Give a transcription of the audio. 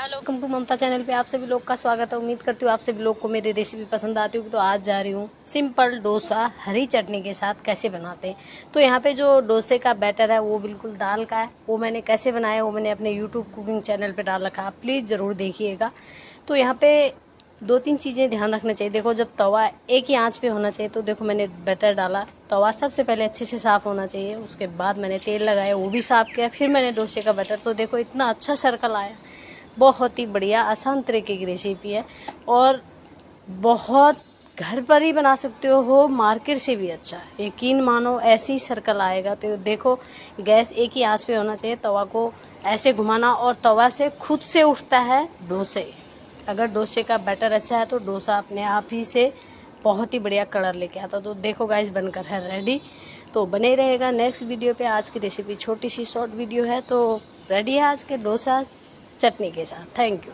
Hello, welcome to Mamata channel पे आप सभी लोग का स्वागत है। उम्मीद करती हूँ आप सभी लोग को मेरी रेसिपी पसंद आती होगी। तो आज जा रही हूँ सिंपल डोसा हरी चटनी के साथ कैसे बनाते हैं। तो यहाँ पे जो डोसे का बैटर है वो बिल्कुल दाल का है। वो मैंने कैसे बनाया वो मैंने अपने यूट्यूब कुकिंग चैनल पे डाल रखा है, आप प्लीज़ ज़रूर देखिएगा। तो यहाँ पे 2-3 चीज़ें ध्यान रखना चाहिए। देखो, जब तवा एक ही आंच पे होना चाहिए। तो देखो, मैंने बैटर डाला, तवा सबसे पहले अच्छे से साफ़ होना चाहिए। उसके बाद मैंने तेल लगाया, वो भी साफ़ किया, फिर मैंने डोसे का बैटर। तो देखो इतना अच्छा सर्कल आया। बहुत ही बढ़िया आसान तरीके की रेसिपी है और बहुत घर पर ही बना सकते हो, मार्केट से भी अच्छा। यकीन मानो ऐसे ही सर्कल आएगा। तो देखो, गैस एक ही आंच पे होना चाहिए। तवा को ऐसे घुमाना और तवा से खुद से उठता है डोसे। अगर डोसे का बैटर अच्छा है तो डोसा अपने आप ही से बहुत ही बढ़िया कलर लेके आता। तो देखो गाइस, बनकर है रेडी। तो बने रहेगा नेक्स्ट वीडियो पे। आज की रेसिपी छोटी सी शॉर्ट वीडियो है। तो रेडी है आज के डोसा चटनी के साथ। Thank you.